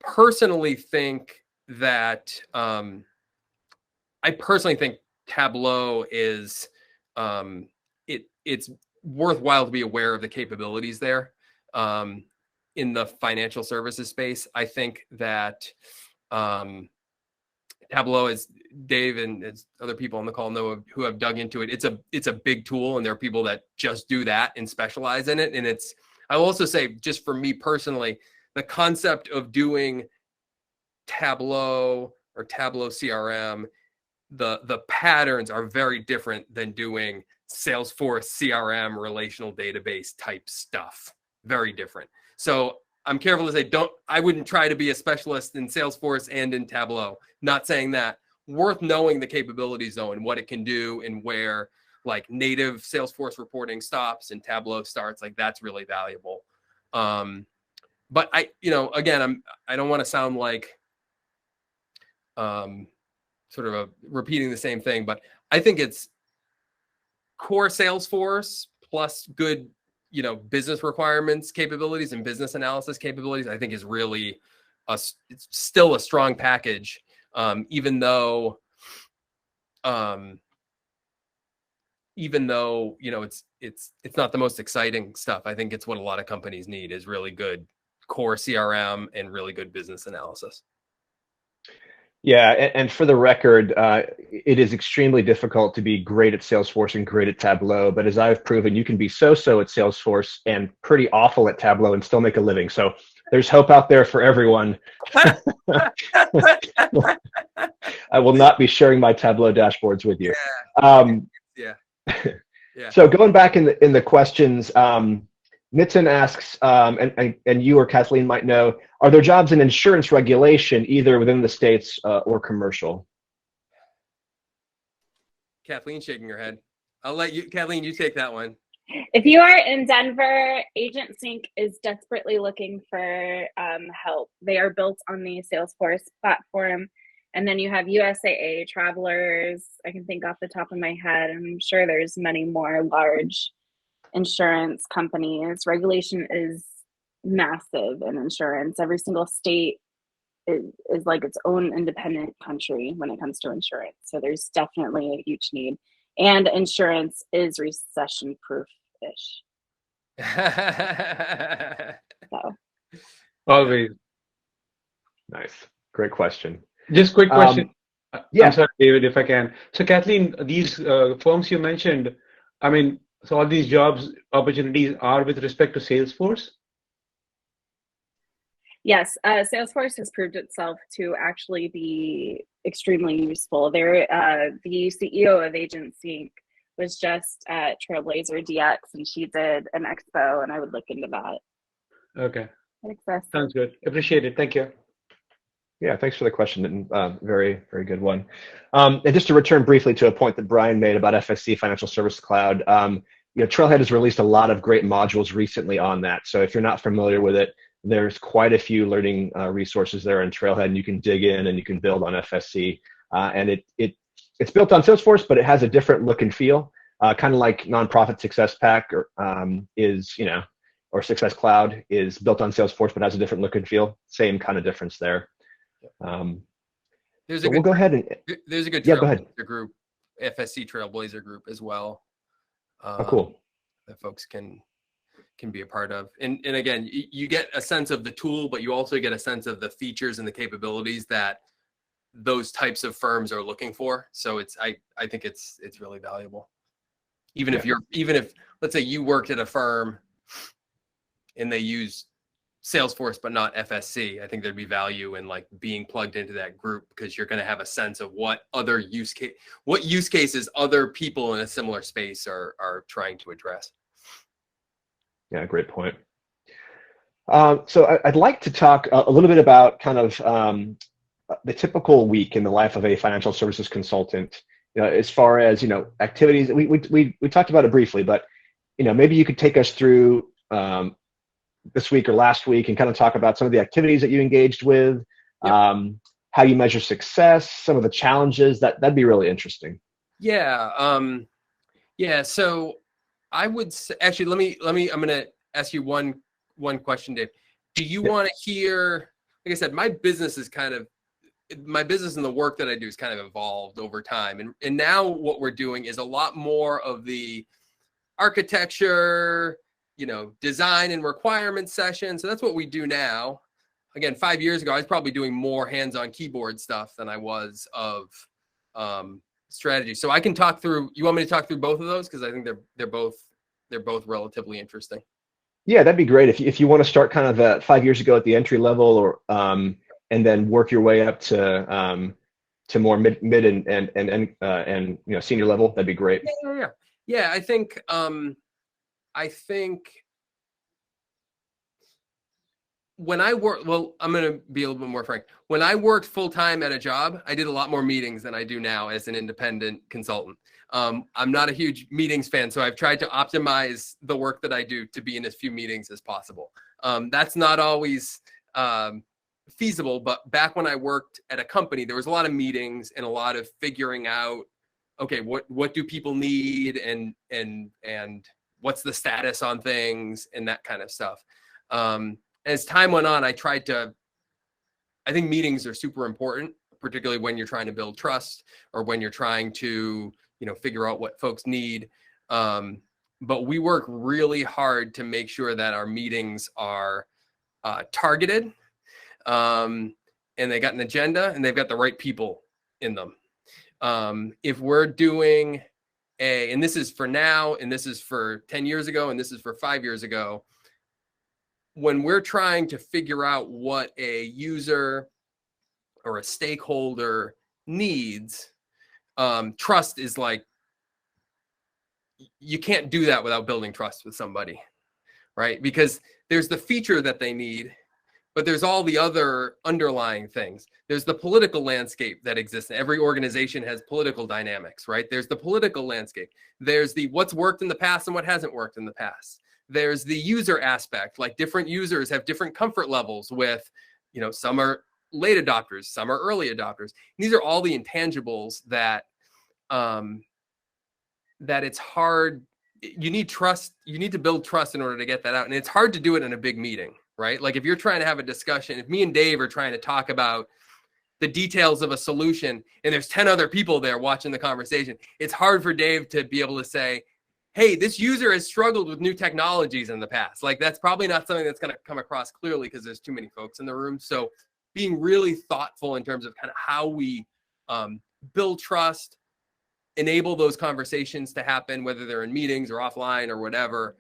personally think Tableau is it's worthwhile to be aware of the capabilities there in the financial services space. I think that Tableau, as Dave and as other people on the call know who have dug into it, it's a big tool, and there are people that just do that and specialize in it. And I will also say, just for me personally, the concept of doing Tableau or Tableau CRM, the patterns are very different than doing Salesforce CRM relational database type stuff. Very different. So I'm careful to say, I wouldn't try to be a specialist in Salesforce and in Tableau. Not saying that. Worth knowing the capabilities though, and what it can do, and where like native Salesforce reporting stops and Tableau starts. Like that's really valuable. But I don't want to sound like sort of repeating the same thing, but I think it's core Salesforce plus good, business requirements capabilities and business analysis capabilities, I think is really it's still a strong package, even though it's not the most exciting stuff. I think it's what a lot of companies need, is really good core CRM and really good business analysis. Yeah, and for the record, it is extremely difficult to be great at Salesforce and great at Tableau. But as I've proven, you can be so-so at Salesforce and pretty awful at Tableau and still make a living. So There's hope out there for everyone. I will not be sharing my Tableau dashboards with you. Yeah. So going back in the questions, Nitin asks, and you or Kathleen might know, are there jobs in insurance regulation either within the states or commercial? Kathleen shaking her head. I'll let you, Kathleen, you take that one. If you are in Denver, Agent Sync is desperately looking for help. They are built on the Salesforce platform. And then you have USAA, Travelers. I can think off the top of my head. I'm sure there's many more large insurance companies. Regulation is massive in insurance. Every single state is like its own independent country when it comes to insurance. So there's definitely a huge need. And insurance is recession proof-ish. So. Always. Nice. Great question. Just quick question. Yeah. I'm sorry, David, if I can. So Kathleen, these firms you mentioned, I mean, so all these jobs opportunities are with respect to Salesforce? Yes, Salesforce has proved itself to actually be extremely useful. They're, the CEO of Agent Sync was just at Trailblazer DX, and she did an expo, and I would look into that. Okay. Success. Sounds good. Appreciate it. Thank you. Yeah, thanks for the question. Very, very good one. And just to return briefly to a point that Brian made about FSC, Financial Service Cloud, Trailhead has released a lot of great modules recently on that. So if you're not familiar with it, there's quite a few learning resources there in Trailhead, and you can dig in and you can build on FSC. And it's built on Salesforce, but it has a different look and feel, kind of like Nonprofit Success Pack or Success Cloud is built on Salesforce, but has a different look and feel. Same kind of difference there. There's a good Trailblazer group, FSC Trailblazer group as well. Cool. That folks can be a part of. And again, you get a sense of the tool, but you also get a sense of the features and the capabilities that those types of firms are looking for. So I think it's really valuable. Even if let's say you worked at a firm and they use Salesforce but not FSC, I think there'd be value in like being plugged into that group, because you're going to have a sense of what use cases other people in a similar space are trying to address. Yeah, great point. So I'd like to talk a little bit about kind of the typical week in the life of a financial services consultant. As far as activities, we talked about it briefly, but maybe you could take us through this week or last week and kind of talk about some of the activities that you engaged with, how you measure success, some of the challenges. That'd be really interesting. Yeah. So I would say, actually, I'm going to ask you one question, Dave. Do you want to hear, like I said, my business and the work that I do is kind of evolved over time. And now what we're doing is a lot more of the architecture, design and requirement session. So that's what we do now. Again, 5 years ago, I was probably doing more hands-on keyboard stuff than I was of strategy. So I can talk through. You want me to talk through both of those, because I think they're both relatively interesting. Yeah, that'd be great. If you want to start kind of at 5 years ago at the entry level, or and then work your way up to more mid and senior level, that'd be great. Yeah. I think when I work, I'm going to be a little bit more frank. When I worked full time at a job, I did a lot more meetings than I do now as an independent consultant. I'm not a huge meetings fan, so I've tried to optimize the work that I do to be in as few meetings as possible. That's not always feasible, but back when I worked at a company, there was a lot of meetings and a lot of figuring out, okay, what do people need and what's the status on things and that kind of stuff. As time went on, I think meetings are super important, particularly when you're trying to build trust or when you're trying to, figure out what folks need. But we work really hard to make sure that our meetings are targeted, and they got an agenda and they've got the right people in them. If we're doing and this is for now, and this is for 10 years ago, and this is for 5 years ago, when we're trying to figure out what a user or a stakeholder needs, trust is like, you can't do that without building trust with somebody, right? Because there's the feature that they need, but there's all the other underlying things. There's the political landscape that exists. Every organization has political dynamics, right? There's the political landscape. There's the what's worked in the past and what hasn't worked in the past. There's the user aspect, like different users have different comfort levels with, some are late adopters, some are early adopters. These are all the intangibles that it's hard. You need trust. You need to build trust in order to get that out. And it's hard to do it in a big meeting, right? Like if you're trying to have a discussion, if me and Dave are trying to talk about the details of a solution and there's 10 other people there watching the conversation, it's hard for Dave to be able to say, hey, this user has struggled with new technologies in the past. Like that's probably not something that's going to come across clearly because there's too many folks in the room. So being really thoughtful in terms of kind of how we build trust, enable those conversations to happen, whether they're in meetings or offline or whatever.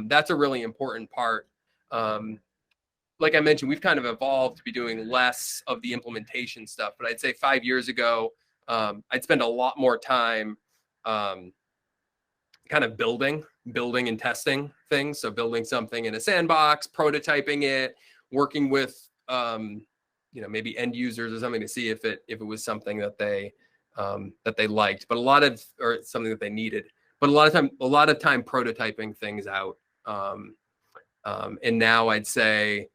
That's a really important part. Like I mentioned, we've kind of evolved to be doing less of the implementation stuff, but I'd say 5 years ago, I'd spend a lot more time kind of building and testing things. So building something in a sandbox, prototyping it, working with, maybe end users or something to see if it was something that they liked, but or something that they needed, but a lot of time prototyping things out. And now I'd say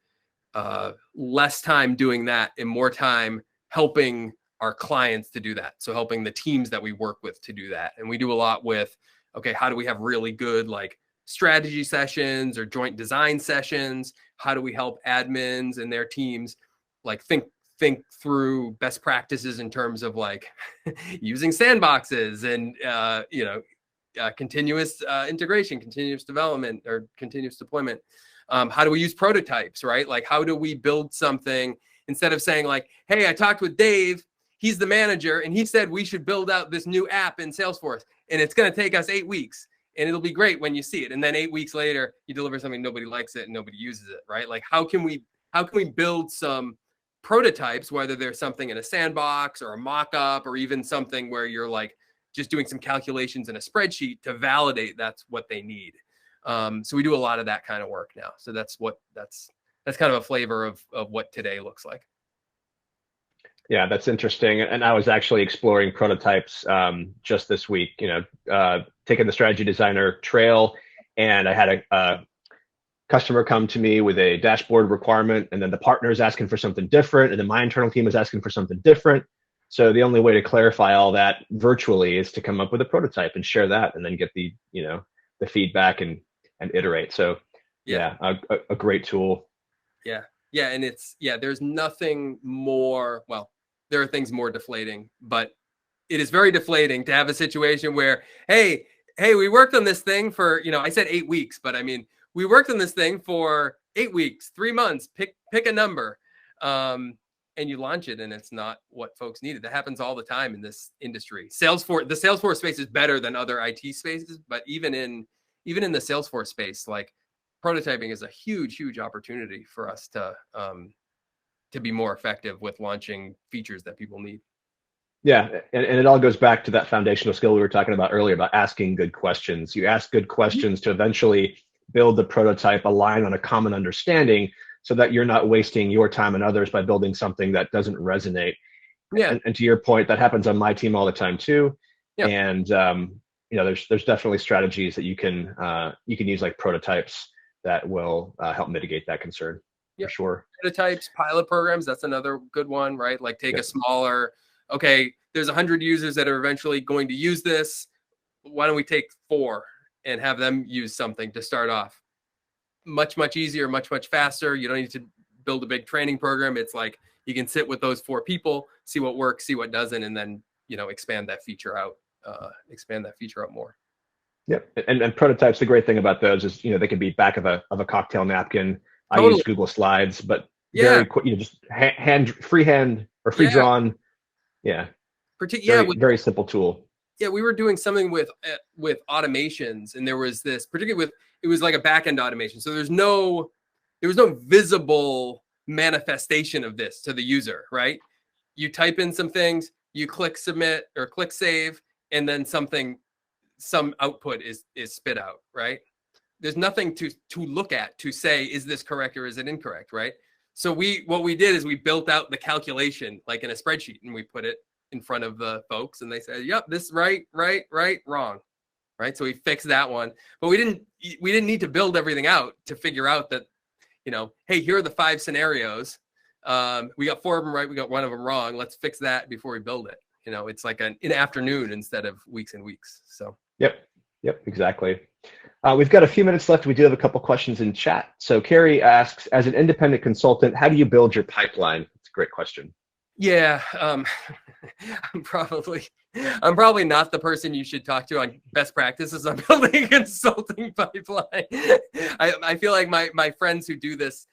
less time doing that and more time helping our clients to do that. So helping the teams that we work with to do that. And we do a lot with, okay, how do we have really good like strategy sessions or joint design sessions? How do we help admins and their teams like think through best practices in terms of like using sandboxes and, continuous integration, continuous development, or continuous deployment. How do we use prototypes, right? Like, how do we build something instead of saying like, hey, I talked with Dave, he's the manager, and he said we should build out this new app in Salesforce, and it's going to take us 8 weeks, and it'll be great when you see it. And then 8 weeks later, you deliver something, nobody likes it, and nobody uses it, right? Like, how can we build some prototypes, whether there's something in a sandbox or a mock-up or even something where you're like just doing some calculations in a spreadsheet to validate that's what they need. So we do a lot of that kind of work now. So that's kind of a flavor of what today looks like. Yeah, that's interesting. And I was actually exploring prototypes just this week, taking the strategy designer trail, and I had a customer come to me with a dashboard requirement, and then the partner is asking for something different, and then my internal team is asking for something different. So the only way to clarify all that virtually is to come up with a prototype and share that, and then get the feedback and iterate. So yeah, a great tool. Yeah. And there's nothing more, well, there are things more deflating, but it is very deflating to have a situation where, hey, we worked on this thing for, I said 8 weeks, but I mean, we worked on this thing for 8 weeks, 3 months, pick a number, and you launch it and it's not what folks needed. That happens all the time in this industry. The Salesforce space is better than other IT spaces, but even in the Salesforce space, like prototyping is a huge opportunity for us to be more effective with launching features that people need. Yeah, and it all goes back to that foundational skill we were talking about earlier about asking good questions. You ask good questions to eventually build the prototype, align on a common understanding, so that you're not wasting your time and others by building something that doesn't resonate. Yeah. And to your point, that happens on my team all the time too. Yeah. And there's definitely strategies that you can use, like prototypes, that will help mitigate that concern. For sure. Prototypes, pilot programs, that's another good one, right? Like take a smaller, okay, there's 100 users that are eventually going to use this. Why don't we take 4 and have them use something to start off? Much easier, much faster. You don't need to build a big training program. It's like you can sit with those 4 people, see what works, see what doesn't, and then expand that feature out more. Yep. And prototypes, the great thing about those is, they can be back of a cocktail napkin. Totally. I use Google Slides, but very quick, just freehand or free drawn. Yeah. Very simple tool. Yeah, we were doing something with automations, and there was this particularly it was like a back-end automation. So there's no visible manifestation of this to the user, right? You type in some things, you click submit or click save, and then some output is spit out, right? There's nothing to look at to say, is this correct or is it incorrect, right? So what we did is we built out the calculation like in a spreadsheet, and we put it in front of the folks, and they said, yep, this right, wrong, right? So we fixed that one, but we didn't need to build everything out to figure out that, hey, here are the 5 scenarios. We got 4 of them right, we got 1 of them wrong. Let's fix that before we build it. It's like an afternoon instead of weeks and weeks. So Yep, exactly. We've got a few minutes left. We do have a couple questions in chat. So Carrie asks, as an independent consultant, how do you build your pipeline? It's a great question. Yeah, I'm probably not the person you should talk to on best practices on building a consulting pipeline. I feel like my friends who do this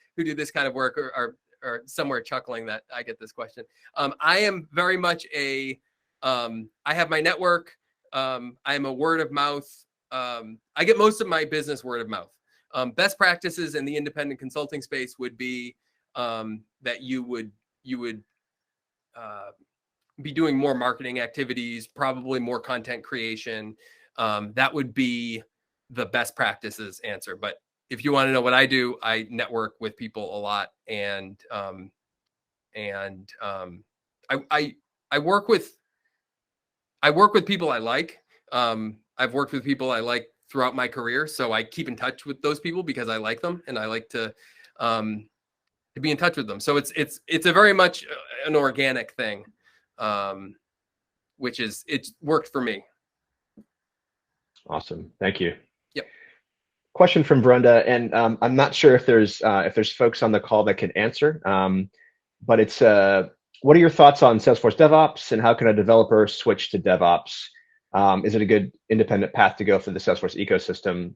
kind of work are somewhere chuckling that I get this question. I am very much I have my network. I'm a word of mouth. I get most of my business word of mouth. Best practices in the independent consulting space would be that you would be doing more marketing activities, probably more content creation. That would be the best practices answer. But if you want to know what I do, I network with people a lot, and I work with people I like. I've worked with people I like throughout my career, so I keep in touch with those people because I like them, and I like to be in touch with them. So it's a very much an organic thing, which is, it's worked for me. Awesome, thank you. Yep. Question from Brenda, and I'm not sure if there's folks on the call that can answer, but it's what are your thoughts on Salesforce DevOps, and how can a developer switch to DevOps? Is it a good independent path to go for the Salesforce ecosystem?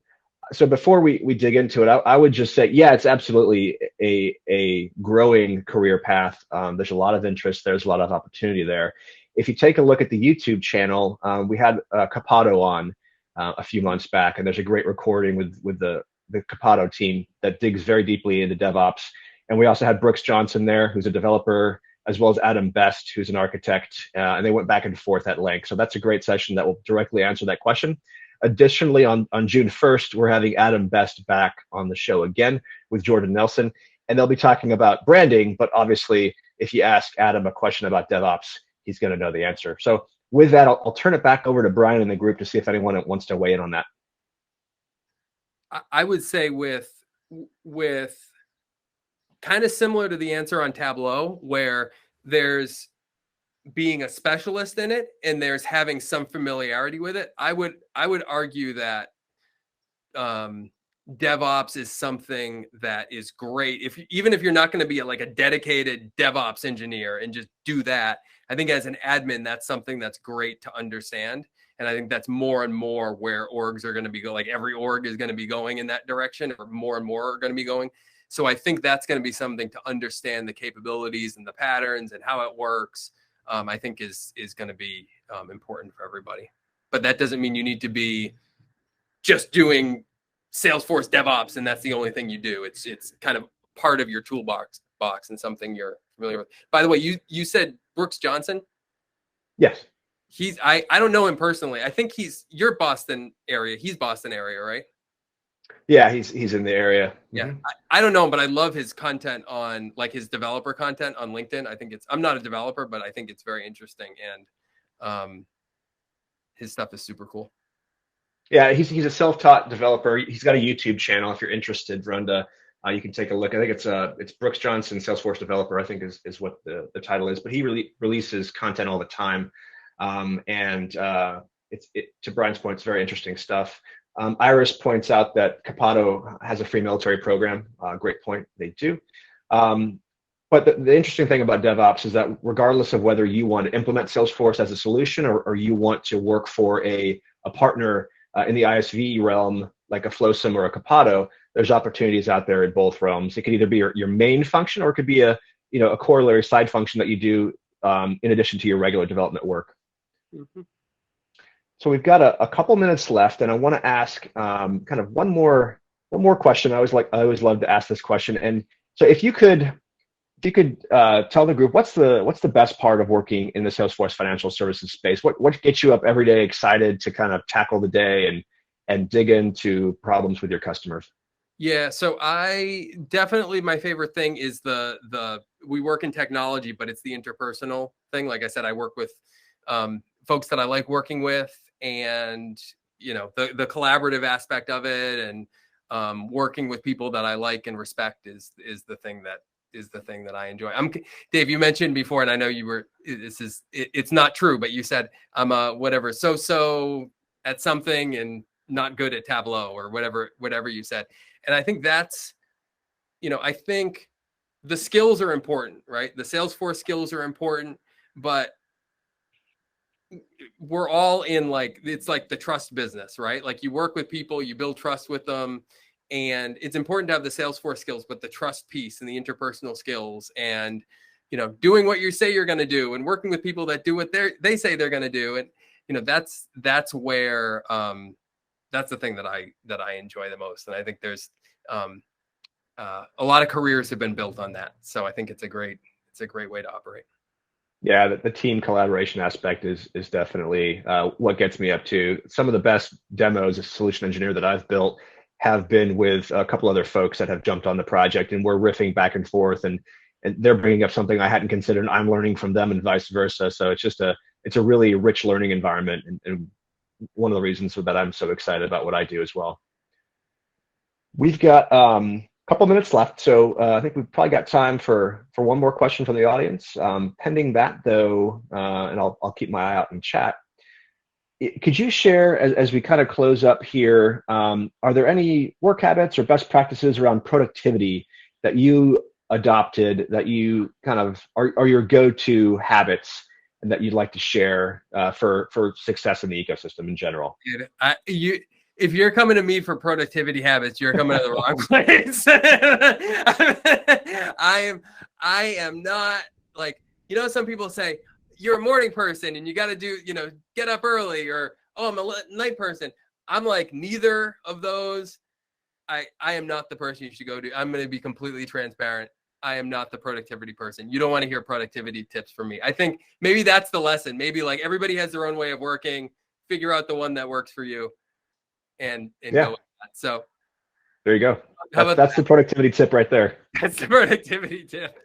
So before we dig into it, I would just say, yeah, it's absolutely a growing career path. There's a lot of interest. There's a lot of opportunity there. If you take a look at the YouTube channel, we had Capado on a few months back, and there's a great recording with the Capado team that digs very deeply into DevOps. And we also had Brooks Johnson there, who's a developer, as well as Adam Best, who's an architect, and they went back and forth at length. So that's a great session that will directly answer that question. Additionally, on June 1st, we're having Adam Best back on the show again with Jordan Nelson, and they'll be talking about branding, but obviously, if you ask Adam a question about DevOps, he's going to know the answer. So with that, I'll turn it back over to Brian and the group to see if anyone wants to weigh in on that. I would say with kind of similar to the answer on Tableau, where there's being a specialist in it and there's having some familiarity with it. I would argue that DevOps is something that is great. Even if you're not going to be a dedicated DevOps engineer and just do that, I think as an admin, that's something that's great to understand. And I think that's more and more where orgs are going to be every org is going to be going in that direction, or more and more are going to be going. So I think that's going to be something to understand the capabilities and the patterns and how it works. I think is going to be important for everybody. But that doesn't mean you need to be just doing Salesforce DevOps and that's the only thing you do. It's kind of part of your toolbox and something you're familiar with. By the way, you said Brooks Johnson? Yes. I don't know him personally. I think you're Boston area. He's Boston area, right? Yeah, he's in the area. Yeah, mm-hmm. I don't know him, but I love his content on his developer content on LinkedIn. I think I'm not a developer, but I think it's very interesting, and his stuff is super cool. Yeah, he's a self-taught developer. He's got a YouTube channel. If you're interested, Brenda, you can take a look. I think it's Brooks Johnson, Salesforce developer, I think is what the title is. But he really releases content all the time, and to Brian's point, it's very interesting stuff. Iris points out that Capado has a free military program. Great point, they do. But the interesting thing about DevOps is that regardless of whether you want to implement Salesforce as a solution or you want to work for a partner in the ISV realm, like a Flowsum or a Capado, there's opportunities out there in both realms. It could either be your main function, or it could be a corollary side function that you do in addition to your regular development work. Mm-hmm. So we've got a couple minutes left, and I want to ask kind of one more one more question. I always love to ask this question. And so if you could tell the group what's the best part of working in the Salesforce financial services space? What gets you up every day excited to kind of tackle the day and dig into problems with your customers? Yeah, so I definitely, my favorite thing is we work in technology, but it's the interpersonal thing. Like I said, I work with folks that I like working with, and the collaborative aspect of it, and working with people that I like and respect is the thing that I enjoy. Dave, you mentioned before, and I know you were, it's not true, but you said I'm a whatever, so at something and not good at Tableau or whatever you said. And I think that's, I think the skills are important, right? The Salesforce skills are important, but we're all in it's like the trust business, right? Like you work with people, you build trust with them. And it's important to have the Salesforce skills, but the trust piece and the interpersonal skills and, doing what you say you're going to do and working with people that do what they say they're going to do. And, that's where, that's the thing that I enjoy the most. And I think there's a lot of careers have been built on that. So I think it's a great way to operate. Yeah, the team collaboration aspect is definitely what gets me up to. Some of the best demos as a solution engineer that I've built have been with a couple other folks that have jumped on the project, and we're riffing back and forth, and they're bringing up something I hadn't considered, and I'm learning from them, and vice versa. So it's a really rich learning environment, and one of the reasons that I'm so excited about what I do as well. We've got a couple minutes left, so I think we've probably got time for one more question from the audience. Pending that, though, and I'll keep my eye out in chat. Could you share, as we kind of close up here, are there any work habits or best practices around productivity that you adopted that you kind of are your go-to habits and that you'd like to share for success in the ecosystem in general? Dude, if you're coming to me for productivity habits, you're coming to the wrong place. I am not like, some people say you're a morning person and you got to do, get up early, or, oh, I'm a night person. I'm like, neither of those. I am not the person you should go to. I'm going to be completely transparent. I am not the productivity person. You don't want to hear productivity tips from me. I think maybe that's the lesson. Maybe like everybody has their own way of working. Figure out the one that works for you, and go with that. So there you go. That's the productivity tip right there. That's the productivity tip.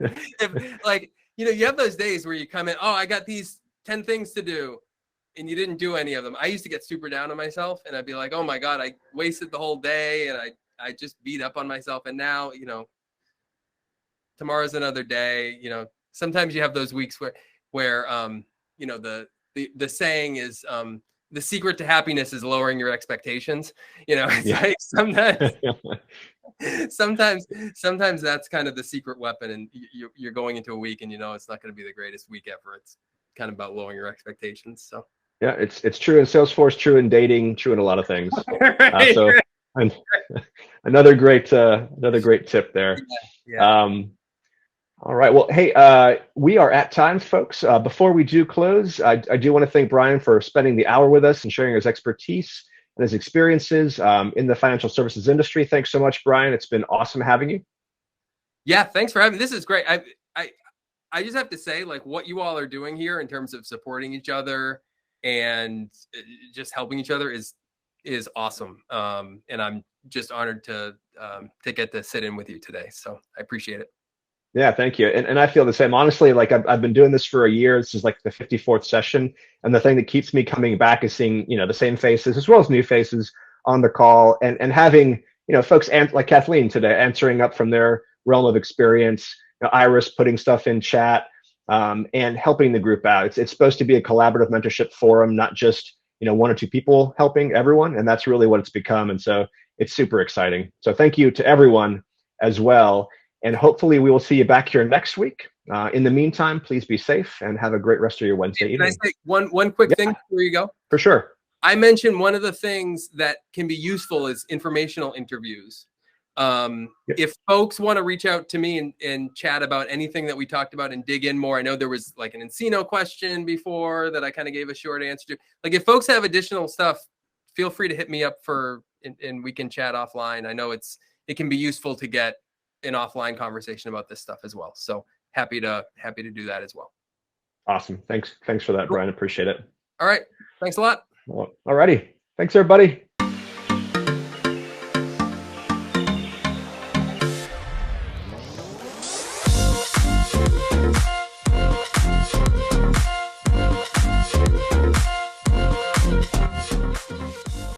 You have those days where you come in, oh, I got these 10 things to do, and you didn't do any of them. I used to get super down on myself, and I'd be like, oh my God, I wasted the whole day, and I just beat up on myself. And now, tomorrow's another day. Sometimes you have those weeks where the saying is, the secret to happiness is lowering your expectations. Like sometimes that's kind of the secret weapon, and you're going into a week and it's not going to be the greatest week ever. It's kind of about lowering your expectations. So yeah, it's true in Salesforce, true in dating, true in a lot of things. And another great tip there. Yeah. All right. Well, hey, we are at time, folks. Before we do close, I do want to thank Brian for spending the hour with us and sharing his expertise and his experiences in the financial services industry. Thanks so much, Brian. It's been awesome having you. Yeah, thanks for having me. This is great. I just have to say, like, what you all are doing here in terms of supporting each other and just helping each other is awesome. And I'm just honored to get to sit in with you today. So I appreciate it. Yeah, thank you. And I feel the same. Honestly, like I've been doing this for a year. This is like the 54th session. And the thing that keeps me coming back is seeing, the same faces as well as new faces on the call, and having, folks like Kathleen today answering up from their realm of experience, Iris putting stuff in chat, and helping the group out. It's supposed to be a collaborative mentorship forum, not just, one or two people helping everyone. And that's really what it's become. And so it's super exciting. So thank you to everyone as well. And hopefully we will see you back here next week. In the meantime, please be safe and have a great rest of your Wednesday evening. Can I say one quick thing before you go? For sure. I mentioned one of the things that can be useful is informational interviews. If folks want to reach out to me and chat about anything that we talked about and dig in more, I know there was like an Encino question before that I kind of gave a short answer to. Like if folks have additional stuff, feel free to hit me up for and we can chat offline. I know it can be useful to get an offline conversation about this stuff as well. So happy to do that as well. Awesome. Thanks for that, Brian. Appreciate it. All right. Thanks a lot. Well, all righty. Thanks, everybody.